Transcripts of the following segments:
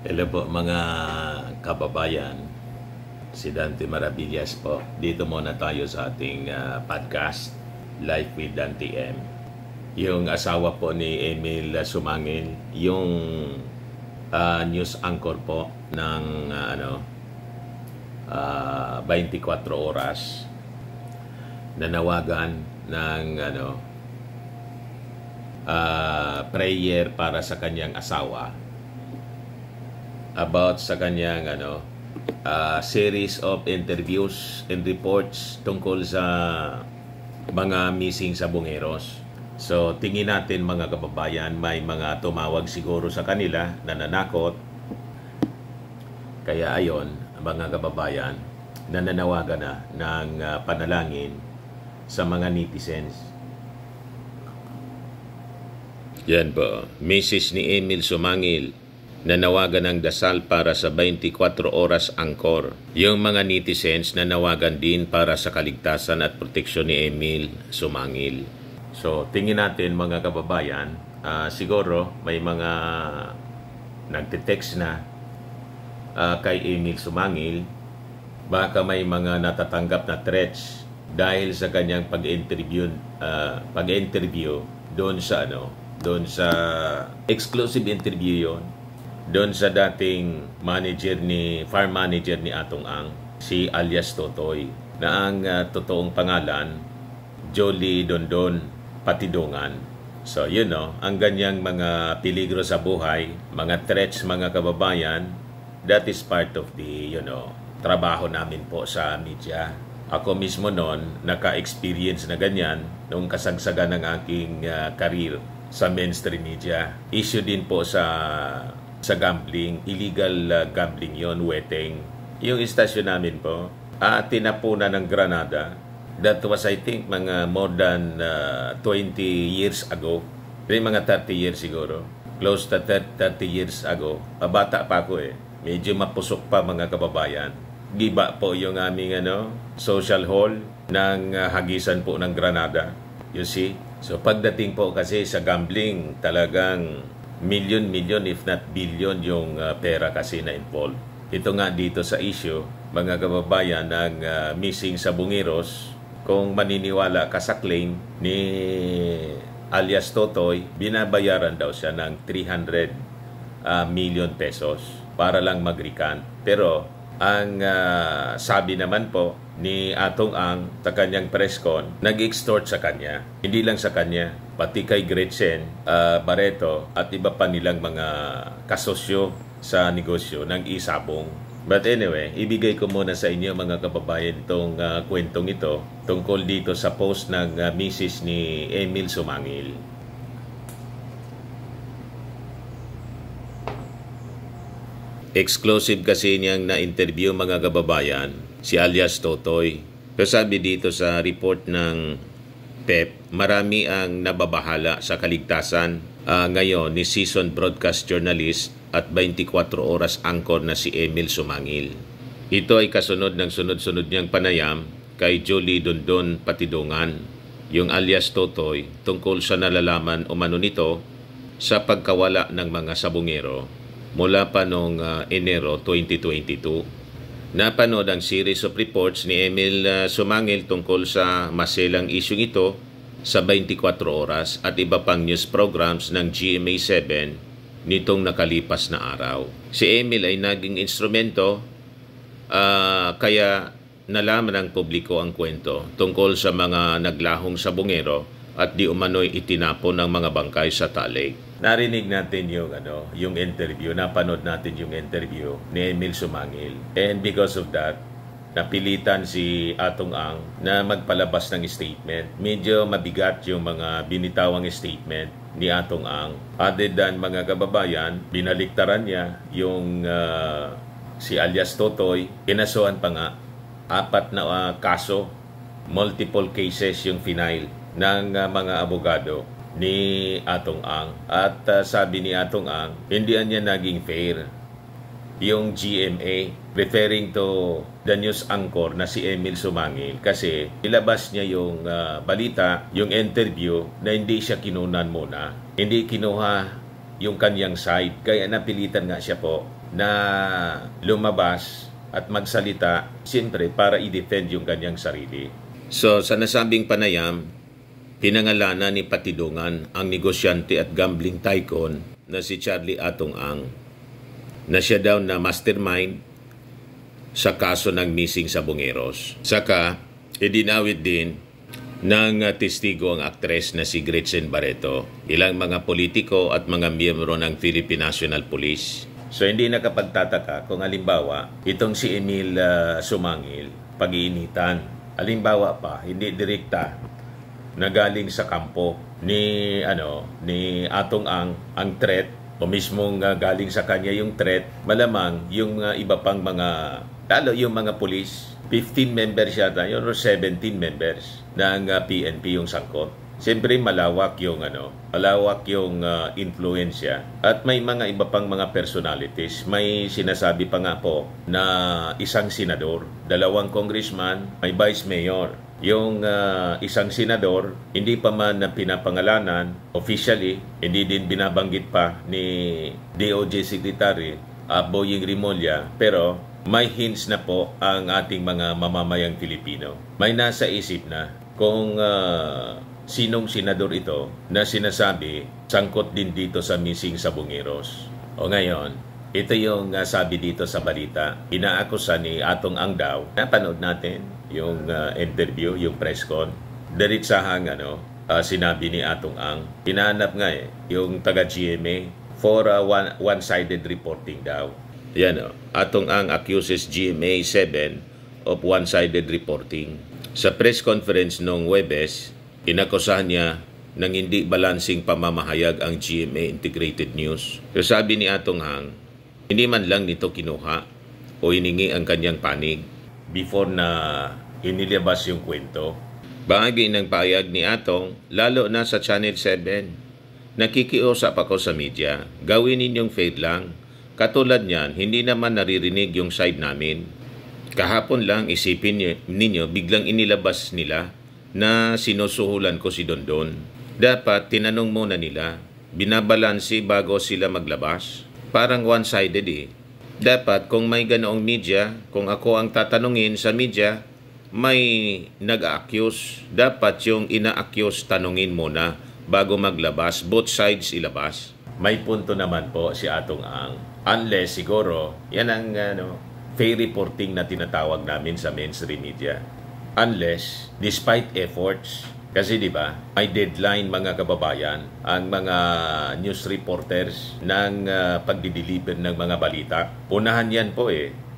Hello po mga kababayan, si Dante Maravillas po. Dito muna tayo sa ating podcast, Life with Dante M. Yung asawa po ni Emil Sumangil, yung news anchor po ng 24 oras, nanawagan ng prayer para sa kanyang asawa about sa kanyang series of interviews and reports tungkol sa mga missing sa Bungeros. So tingin natin mga kababayan, may mga tumawag siguro sa kanila na nanakot. Kaya ayon mga kababayan, nananawagan na ng panalangin sa mga netizens. Yan po, Mrs. ni Emil Sumangil, nanawagan ng dasal para sa 24 oras angkor. Yung mga netizens nanawagan din para sa kaligtasan at proteksyon ni Emil Sumangil. So, tingin natin mga kababayan, siguro may mga nagte-text na kay Emil Sumangil. Baka may mga natatanggap na threats dahil sa kanyang pag-interview doon sa exclusive interview yon doon sa dating farm manager ni Atong Ang, si alias Totoy, na ang totoong pangalan, Jolie Dondon Patidongan. So, ang ganyang mga peligro sa buhay, mga threats mga kababayan, that is part of the, trabaho namin po sa media. Ako mismo noon, naka-experience na ganyan noong kasagsagan ng aking career sa mainstream media. Issue din po sa gambling, illegal gambling yon, wetting. Yung istasyon namin po, tinapunan ng Granada. That was I think mga more than 20 years ago. Mga 30 years siguro. Close to 30 years ago. Bata pa ako eh. Medyo mapusok pa mga kababayan. Giba po yung aming social hall ng hagisan po ng Granada. You see? So pagdating po kasi sa gambling, talagang million if not billion yung pera kasi na involved. Ito nga dito sa issue, mga kababayan, ng missing sa Bungeros, kung maniniwala ka sa claim ni alias Totoy, binabayaran daw siya ng 300 million pesos para lang mag-recant. Pero ang sabi naman po ni Atong Ang sa kanyang press con, nag-extort sa kanya. Hindi lang sa kanya, pati kay Gretchen Barreto at iba pa nilang mga kasosyo sa negosyo ng isabong. But anyway, ibigay ko muna sa inyo mga kababayan itong kwentong ito tungkol dito sa post ng Mrs. ni Emil Sumangil. Exclusive kasi niyang na-interview mga kababayan, si alias Totoy. So sabi dito sa report ng PEP, marami ang nababahala sa kaligtasan ngayon ni seasoned broadcast journalist at 24 oras anchor na si Emil Sumangil. Ito ay kasunod ng sunod-sunod niyang panayam kay Jolie Dondon Patidongan, yung alias Totoy, tungkol sa nalalaman umano nito sa pagkawala ng mga sabungero mula pa noong Enero 2022. Napanood ang series of reports ni Emil Sumangil tungkol sa maselang isyung ito sa 24 oras at iba pang news programs ng GMA7 nitong nakalipas na araw. Si Emil ay naging instrumento kaya nalaman ng publiko ang kwento tungkol sa mga naglahong sabungero at di umano'y itinapon ng mga bangkay sa Talig. Narinig natin yung interview, napanood natin yung interview ni Emil Sumangil. And because of that, napilitan si Atong Ang na magpalabas ng statement. Medyo mabigat yung mga binitawang statement ni Atong Ang. Other than mga kababayan, binaliktaran niya yung si alias Totoy. Kinasuhan pa nga 4 na kaso, multiple cases yung final ng mga abogado ni Atong Ang. At sabi ni Atong Ang, hindi niya naging fair yung GMA, referring to the news anchor na si Emil Sumangil, kasi ilabas niya yung balita, yung interview na hindi siya kinunan muna. Hindi kinuha yung kanyang side. Kaya napilitan nga siya po na lumabas at magsalita, siyempre para i-defend yung kanyang sarili. So sa nasabing panayam, pinangalanan ni Patidungan ang negosyante at gambling tycoon na si Charlie Atong Ang, na siya daw na mastermind sa kaso ng missing sa Bungeros. Saka, idinawit din ng testigo ang aktres na si Gretchen Barreto, ilang mga politiko at mga miyembro ng Philippine National Police. So hindi nakapagtataka kung halimbawa itong si Emil Sumangil, pag-iinitan. Halimbawa pa, hindi direkta na galing sa kampo ni Atong ang threat o mismong galing sa kanya yung threat, malamang yung iba pang mga, lalo yung mga police, 15 members yata yun or 17 members ng PNP yung sangkot. Siyempre malawak yung influensya at may mga iba pang mga personalities. May sinasabi pa nga po na isang senador, 2 congressman, may vice mayor. Yung isang senador, hindi pa man pinapangalanan officially, hindi din binabanggit pa ni DOJ Secretary Boying Rimulya, pero may hints na po ang ating mga mamamayang Pilipino. May nasa isip na kung sinong senador ito na sinasabi sangkot din dito sa missing sa Bungeros. O ngayon, ito yung sabi dito sa balita. Inaakusa ni Atong Ang daw. Napanood natin yung interview, yung press con. Diritsahang sinabi ni Atong Ang. Hinahanap nga yung taga-GMA for one-sided reporting daw. Yan Atong Ang accuses GMA 7 of one-sided reporting. Sa press conference noong Huwebes, inakusahan niya ng hindi balansing pamamahayag ang GMA Integrated News. So sabi ni Atong Ang, hindi man lang nito kinuha o hiningi ang kanyang panig before na inilabas yung kwento. Bahagi ng pahayag ni Atong, lalo na sa Channel 7, nakikiusap ako sa media, gawin ninyong fair lang. Katulad niyan, hindi naman naririnig yung side namin. Kahapon lang isipin ninyo, biglang inilabas nila na sinusuhulan ko si Dondon. Dapat tinanong muna nila, binabalansi bago sila maglabas. Parang one-sided Dapat kung may ganoong media, kung ako ang tatanungin sa media, may nag-accuse. Dapat yung ina-accuse tanungin muna bago maglabas, both sides ilabas. May punto naman po si Atong Ang. Unless siguro, yan ang fair reporting na tinatawag namin sa mainstream media. Unless, despite efforts, kasi di ba, may deadline mga kababayan ang mga news reporters ng pagdideliver ng mga balita. Unahan yan po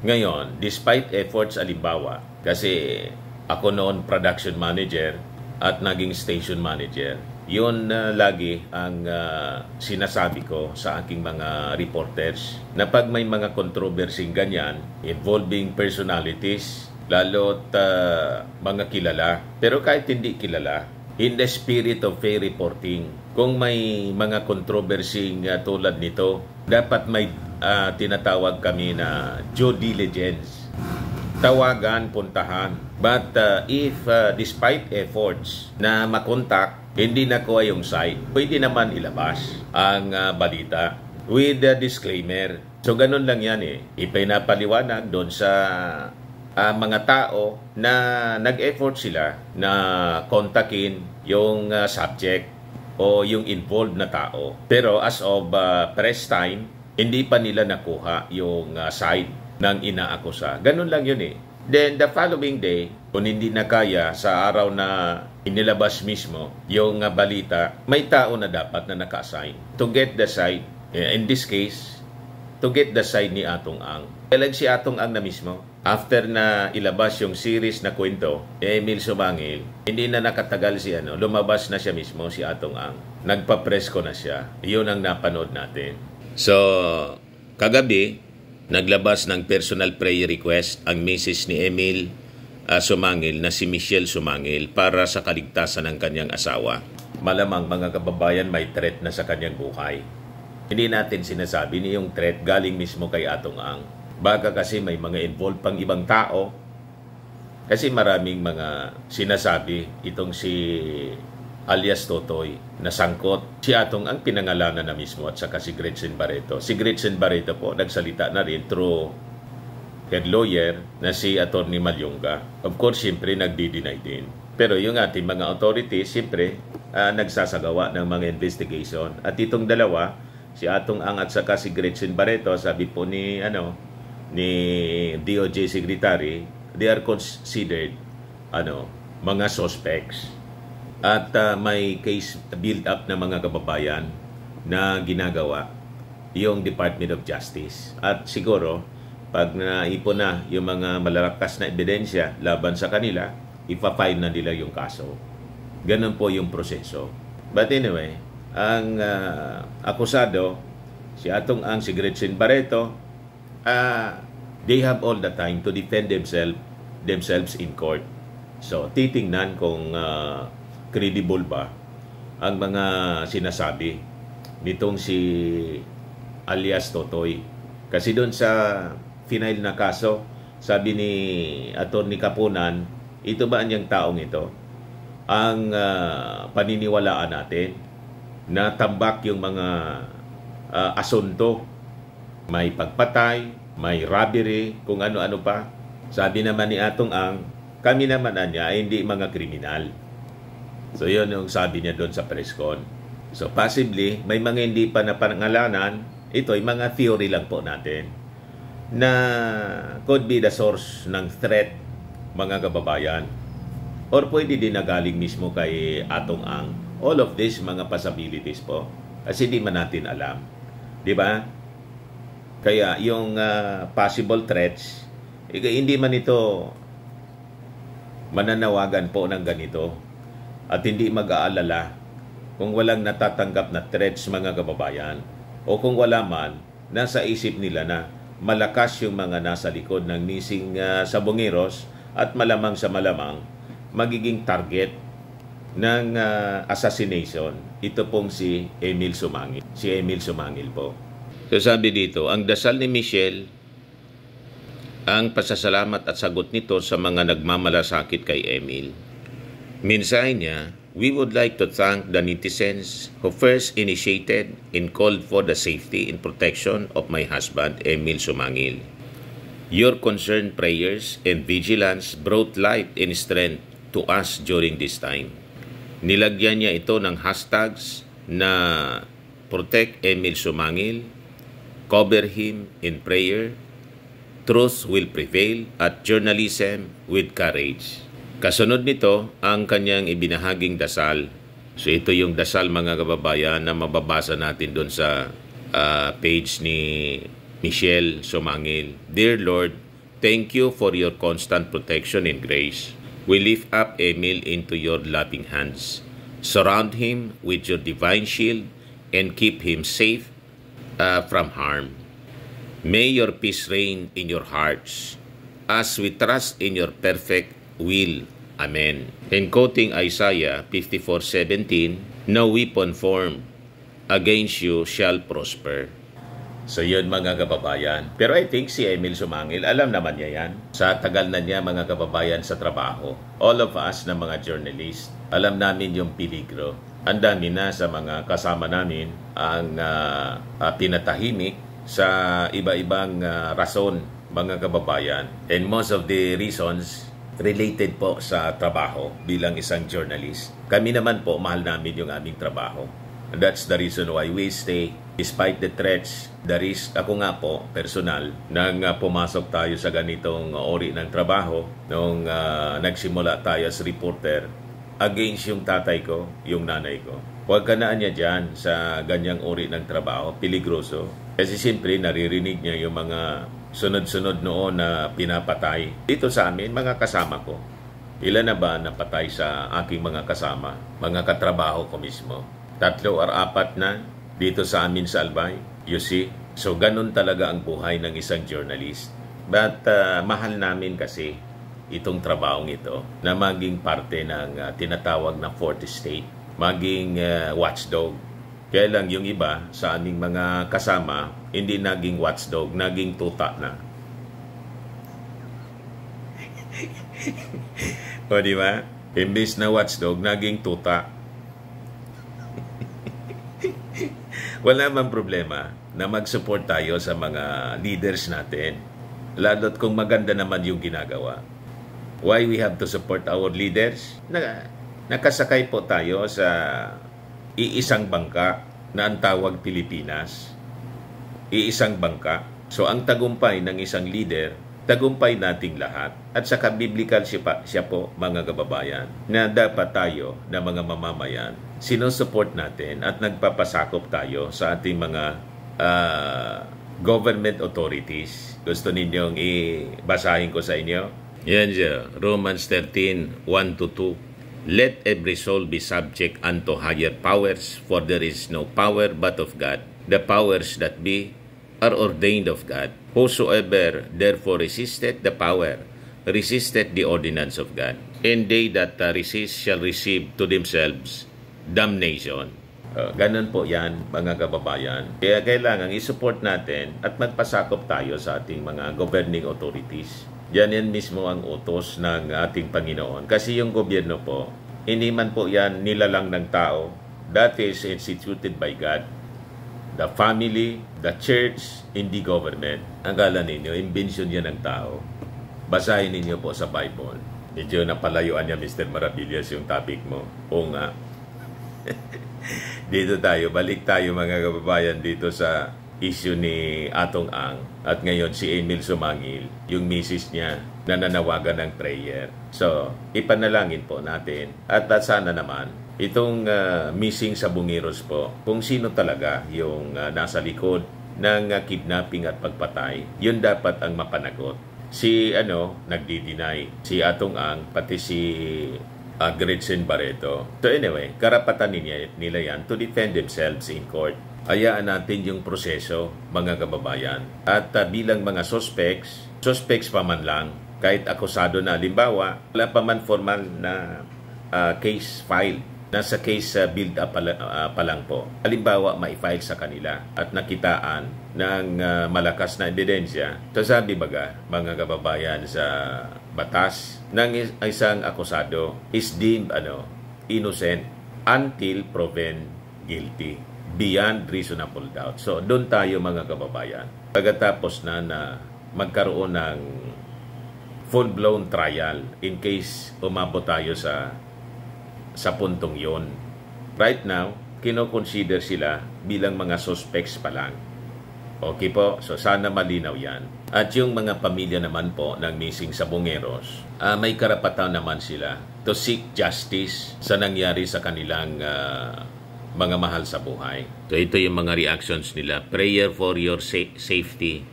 Ngayon, despite efforts alimbawa, kasi ako noon production manager at naging station manager, yun lagi ang sinasabi ko sa aking mga reporters na pag may mga controversy ganyan involving personalities, lalo't mga kilala. Pero kahit hindi kilala, in the spirit of fair reporting, kung may mga controversy tulad nito, dapat may tinatawag kami na due diligence. Tawagan, puntahan. But if despite efforts na makontak, hindi nakuha yung site, pwede naman ilabas ang balita with a disclaimer. So ganun lang yan Ipinapaliwanag doon sa mga tao na nag-effort sila na kontakin yung subject o yung involved na tao. Pero as of press time, hindi pa nila nakuha yung side ng inaakusa. Ganun lang yun Then the following day, kung hindi na kaya sa araw na inilabas mismo yung balita, may tao na dapat na naka-assign to get the side. In this case, to get the side ni Atong Ang. Kailan si Atong Ang na mismo? After na ilabas yung series na kwento, Emil Sumangil, hindi na nakatagal si lumabas na siya mismo, si Atong Ang. Nagpa-press ko na siya. Yun ang napanood natin. So, kagabi, naglabas ng personal prayer request ang misis ni Emil Sumangil na si Michelle Sumangil para sa kaligtasan ng kanyang asawa. Malamang mga kababayan may threat na sa kanyang buhay. Hindi natin sinasabi ni yung threat galing mismo kay Atong Ang. Baka kasi may mga involved pang ibang tao. Kasi maraming mga sinasabi itong si alias Totoy, nasangkot. Si Atong ang pinangalanan na mismo at saka si Gretchen Barreto. Si Gretchen Barreto po nagsalita na rin through head lawyer na si Atty. Malyonga. Of course, siyempre nagdi-deny din. Pero yung ating mga authorities, siyempre, nagsasagawa ng mga investigation. At itong dalawa, si Atong Ang at saka si Gretchen Barreto, sabi po ni DOJ Secretary, they are considered mga suspects. At may case build up na mga kababayan na ginagawa yung Department of Justice. At siguro, pag naipon na yung mga malalakas na ebidensya laban sa kanila, ipa-file na nila yung kaso. Ganun po yung proseso. But anyway, ang akusado, si Atong Ang, si Gretchen Barreto, they have all the time to defend themselves in court. So, titingnan kung credible ba ang mga sinasabi nitong si alias Totoy. Kasi doon sa final na kaso, sabi ni Atty. Kapunan, ito ba ang taong ito ang paniniwalaan natin na tambak yung mga asunto, may pagpatay, may robbery, kung ano-ano pa. Sabi naman ni Atong Ang, kami naman niya ay hindi mga kriminal. So yun yung sabi niya doon sa press con. So possibly, may mga hindi pa napangalanan, ito ay mga theory lang po natin na could be the source ng threat, mga kababayan. Or pwede din na galing mismo kay Atong Ang. All of this, mga possibilities po. Kasi di man natin alam. Di ba? Kaya yung possible threats, hindi man ito mananawagan po ng ganito. At hindi mag-aalala kung walang natatanggap na threats, mga kababayan. O kung wala man, nasa isip nila na malakas yung mga nasa likod ng missing sabongeros at malamang sa malamang magiging target ng assassination. Ito pong si Emil Sumangil. Si Emil Sumangil po. So sabi dito, ang dasal ni Michelle, ang pasasalamat at sagot nito sa mga nagmamalasakit kay Emil. Mensahe niya, we would like to thank the netizens who first initiated and called for the safety and protection of my husband, Emil Sumangil. Your concerned prayers and vigilance brought light and strength to us during this time. Nilagyan niya ito ng hashtags na Protect Emil Sumangil, Cover him in prayer, Truth will prevail, at Journalism with courage. Kasunod nito ang kanyang ibinahaging dasal. So ito yung dasal, mga kababayan, na mababasa natin doon sa page ni Michelle Sumangil. Dear Lord, thank you for your constant protection and grace. We lift up Emil into your loving hands. Surround him with your divine shield and keep him safe from harm. May your peace reign in your hearts as we trust in your perfect will. Amen. And quoting Isaiah 54:17, no weapon formed against you shall prosper. So yun, mga kababayan. Pero I think si Emil Sumangil, alam naman niya yan. Sa tagal na niya, mga kababayan, sa trabaho. All of us na mga journalist, alam namin yung peligro. Ang dami na sa mga kasama namin ang pinatahimik sa iba-ibang rason, mga kababayan. And most of the reasons related po sa trabaho bilang isang journalist. Kami naman po, mahal namin yung aming trabaho. And that's the reason why we stay despite the threats, the risk. Ako nga po, personal, nang pumasok tayo sa ganitong ori ng trabaho, nung nagsimula tayo as reporter, against yung tatay ko, yung nanay ko. Huwag ka na niya dyan sa ganyang ori ng trabaho, peligroso. Kasi siyempre, naririnig niya yung mga sunod-sunod noon na pinapatay. Dito sa amin, mga kasama ko, ilan na ba napatay sa aking mga kasama, mga katrabaho ko mismo? 3 or 4 na dito sa amin sa Albay. You see? So, ganun talaga ang buhay ng isang journalist. But mahal namin kasi itong trabahong ito na maging parte ng tinatawag na fourth estate, maging watchdog. Kaya lang yung iba sa aming mga kasama, hindi naging watchdog, naging tuta na. O di ba? Imbis na watchdog, naging tuta. Wala man problema na mag-support tayo sa mga leaders natin. Lalo't kung maganda naman yung ginagawa. Why we have to support our leaders? Nakasakay po tayo sa iisang bangka na ang tawag Pilipinas. Iisang bangka. So ang tagumpay ng isang leader, tagumpay nating lahat. At saka biblical siya po, mga kababayan, na dapat tayo na mga mamamayan, sinusupport natin at nagpapasakop tayo sa ating mga government authorities. Gusto ninyong ibasahin ko sa inyo? Yan siya, Romans 13, 1-2. Let every soul be subject unto higher powers, for there is no power but of God. The powers that be are ordained of God. Whosoever therefore resisteth the power, resisteth the ordinance of God. And they that resist shall receive to themselves damnation. Ganun po yan, mga kababayan. Kaya kailangan isupport natin at magpasakop tayo sa ating mga governing authorities. Yan mismo ang utos ng ating Panginoon. Kasi yung gobyerno po, hindi man po yan nilalang ng tao. That is instituted by God. The family, the church, hindi government. Ang kala ninyo, imbensyon yan ng tao. Basahin ninyo po sa Bible. Medyo napalayuan niya, Mr. Maravillas, yung topic mo. Oo nga. Dito tayo, balik tayo mga kababayan dito sa issue ni Atong Ang. At ngayon si Emil Sumangil, yung misis niya, na nanawagan ng prayer. So, ipanalangin po natin. At sana naman, itong missing sa Bungiros po, kung sino talaga yung nasa likod ng kidnapping at pagpatay, yun dapat ang mapanagot. Si nagdi-deny, si Atong Ang, pati si Gretchen Barreto. So anyway, karapatan nila yan to defend themselves in court. Hayaan natin yung proseso, mga kababayan. At bilang mga suspects pa man lang, kahit akusado na, halimbawa, wala pa man formal na case file. Nasa case build-up pa lang po. Halimbawa, ma-file sa kanila at nakitaan ng malakas na ebidensya. Sasabi baga, mga kababayan, sa batas ng isang akusado is deemed innocent until proven guilty beyond reasonable doubt. So, doon tayo mga kababayan. Pagkatapos na magkaroon ng full-blown trial in case umabot tayo sa puntong yon. Right now, kino-consider sila bilang mga suspects pa lang. Okay po? So, sana malinaw yan. At yung mga pamilya naman po ng missing sa Bungeros, may karapatan naman sila to seek justice sa nangyari sa kanilang mga mahal sa buhay. So, ito yung mga reactions nila. Prayer for your safety.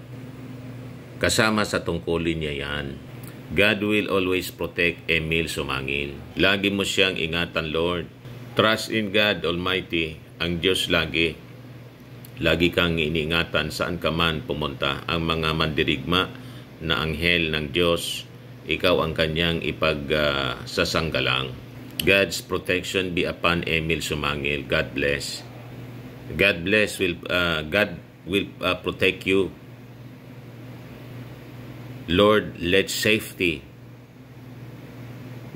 Kasama sa tungkulin niya yan. God will always protect Emil Sumangil. Lagi mo siyang ingatan, Lord. Trust in God Almighty, ang Diyos lagi. Lagi kang iniingatan saan ka man pumunta. Ang mga mandirigma na anghel ng Diyos, ikaw ang kanyang ipagsasanggalang. God's protection be upon Emil Sumangil. God bless. God will protect you. Lord, let safety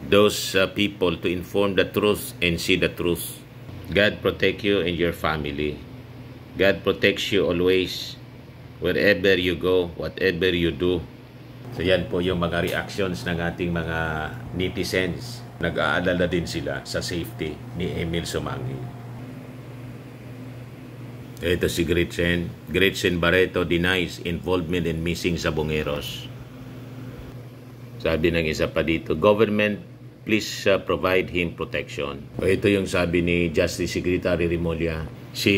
those people to inform the truth and see the truth. God protect you and your family. God protects you always wherever you go, whatever you do. So yan po yung mga reactions ng ating mga netizens. Nag-aalala din sila sa safety ni Emil Sumangil. Ito si Gretchen. Gretchen Barreto denies involvement in missing sa Bungeros. Sabi ng isa pa dito, government, please provide him protection. Ito yung sabi ni Justice Secretary Remulla. Si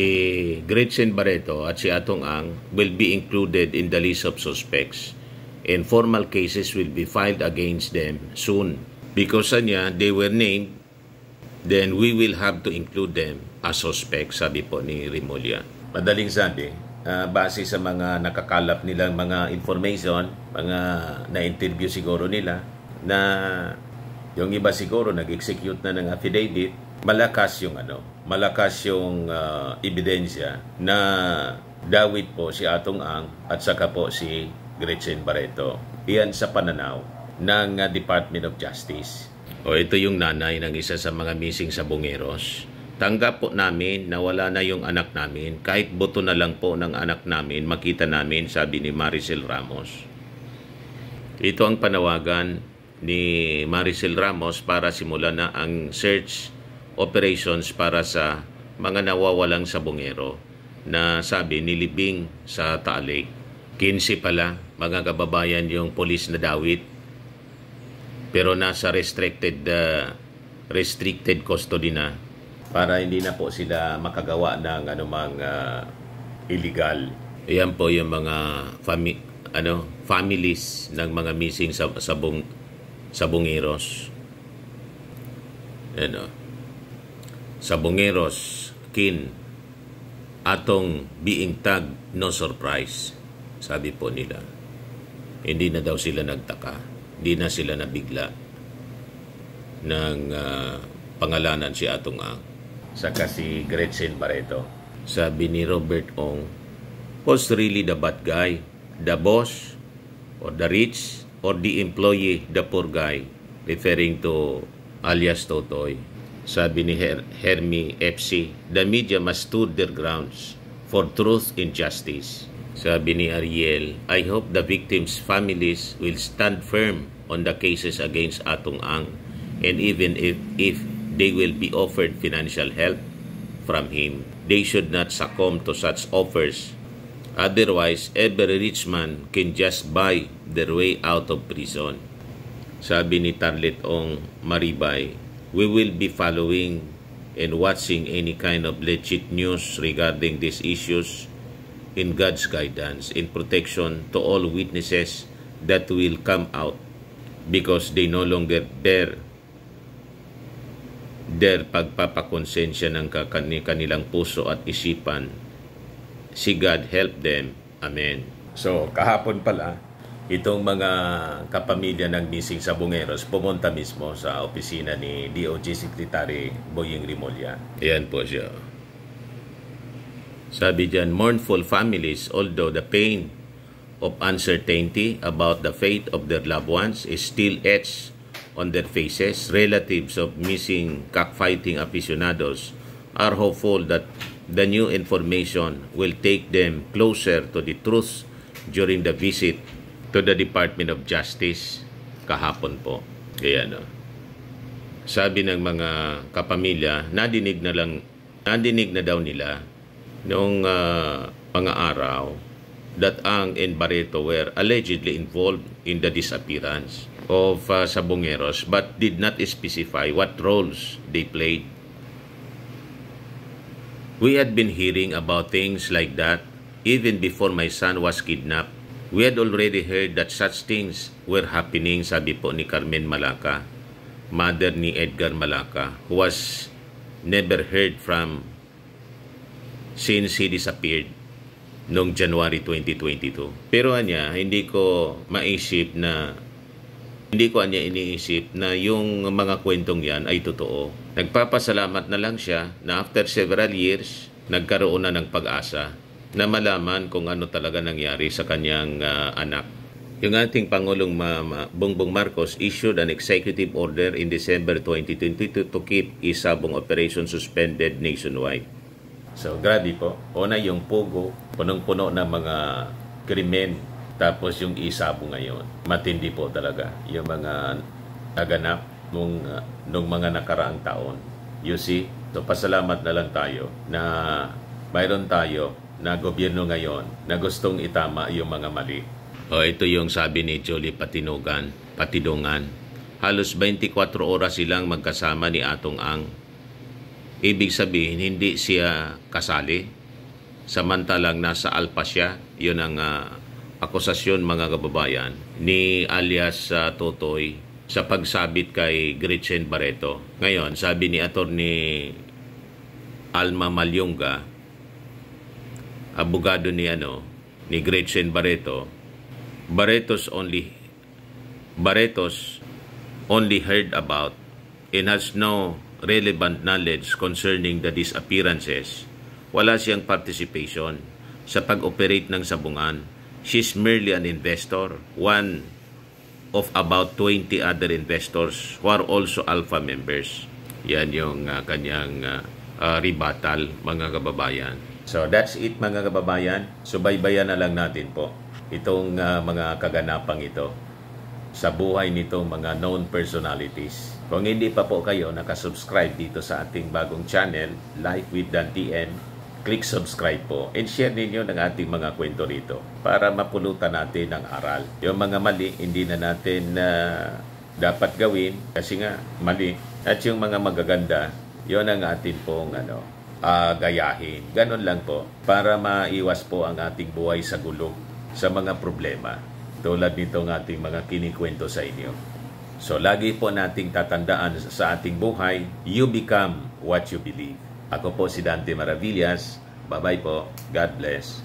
Gretchen Barreto at si Atong Ang will be included in the list of suspects and formal cases will be filed against them soon. Because they were named, then we will have to include them as suspects, sabi po ni Remulla. Madaling sabi, base sa mga nakakalap nilang mga information, mga na-interview siguro nila, na yung iba siguro nag-execute na ng affidavit, malakas yung ebidensya na dawit po si Atong Ang at saka po si Gretchen Barreto. Iyan sa pananaw ng Department of Justice. Ito yung nanay ng isa sa mga missing sa Bungeros. Tanggap po namin na wala na yung anak namin. Kahit buto na lang po ng anak namin, makita namin, sabi ni Maricel Ramos. Ito ang panawagan ni Maricel Ramos para simulan na ang search operations para sa mga nawawalang sabongero na sabi nilibing sa Taal Lake. 15 pala, mga kababayan, yung polis na dawit. Pero nasa restricted custody na para hindi na po sila makagawa ng anumang illegal. Ayan po yung mga families ng mga missing sabongeros. Sabongeros, kin, atong being tagged, no surprise. Sabi po nila. Hindi na daw sila nagtaka. Hindi na sila nabigla ng pangalanan si Atong Ang. Saka si Gretchen Barreto. Sabi ni Robert Ong, who's really the bad guy? The boss? Or the rich? Or the employee, the poor guy? Referring to alias Totoy. Sabi ni Hermie FC, the media must stood their grounds for truth and justice. Sabi ni Ariel, I hope the victims' families will stand firm on the cases against Atong Ang, and even if they will be offered financial help from him, they should not succumb to such offers. Otherwise, every rich man can just buy their way out of prison. Sabi ni Tarlet Ong Maribay, we will be following and watching any kind of legit news regarding these issues in God's guidance and protection to all witnesses that will come out because they no longer bear pagpapakonsensya ng kanilang puso at isipan. Si God help them. Amen. So, kahapon pala, itong mga kapamilya ng missing sabongeros pumunta mismo sa opisina ni DOJ Secretary Boying Rimulya. Ayan po siya. Sabi dyan, mournful families, although the pain of uncertainty about the fate of their loved ones is still etched on their faces, relatives of missing cockfighting aficionados are hopeful that the new information will take them closer to the truth during the visit to the Department of Justice kahapon po. Kaya sabi ng mga kapamilya, nadinig na daw nila noong mga araw that Ang and Barreto were allegedly involved in the disappearance of sabongeros but did not specify what roles they played. We had been hearing about things like that even before my son was kidnapped. We had already heard that such things were happening, sabi po ni Carmen Malaca, mother ni Edgar Malaca, who was never heard from since he disappeared noong January 2022. Pero hindi ko iniisip na yung mga kwentong yan ay totoo. Nagpapasalamat na lang siya na after several years, nagkaroon na ng pag-asa na malaman kung ano talaga nangyari sa kanyang anak. Yung ating Pangulong Bongbong Marcos issued an executive order in December 2022 to keep isabong operation suspended nationwide. So, grabe po. Una yung Pogo, punong-puno ng mga krimen. Tapos yung isabong ngayon. Matindi po talaga. Yung mga naganap nung mga nakaraang taon. You see? So, pasalamat na lang tayo na mayroon tayo na gobyerno ngayon na gustong itama yung mga mali. Ito yung sabi ni Jolie Patidongan. Halos 24 oras silang magkasama ni Atong Ang. Ibig sabihin, hindi siya kasali. Samantalang nasa Alpa siya. Yun ang akusasyon, mga kababayan, ni alias Totoy sa pagsabit kay Gretchen Barreto. Ngayon, sabi ni Attorney Alma Malyonga, abogado ni Gretchen Barreto, Barretos only heard about and has no relevant knowledge concerning the disappearances. Wala siyang participation sa pag-operate ng sabungan. She's merely an investor, one of about 20 other investors who are also Alpha members. Yan yung kanyang rebuttal, mga kababayan. So that's it, mga kababayan. Subaybayan na lang natin po itong mga kaganapang ito sa buhay nitong mga known personalities. Kung hindi pa po kayo nakasubscribe dito sa ating bagong channel, Life with Dan TN, click subscribe po and share ninyo ng ating mga kwento rito para mapulutan natin ng aral. Yung mga mali, hindi na natin dapat gawin kasi nga mali. At yung mga magaganda, yun ang atin pong gayahin. Ganon lang po para maiwas po ang ating buhay sa gulo, sa mga problema. Tulad nitong ating mga kinikwento sa inyo. So, lagi po nating tatandaan sa ating buhay, you become what you believe. Ako po si Dante Maravillas. Bye-bye po. God bless.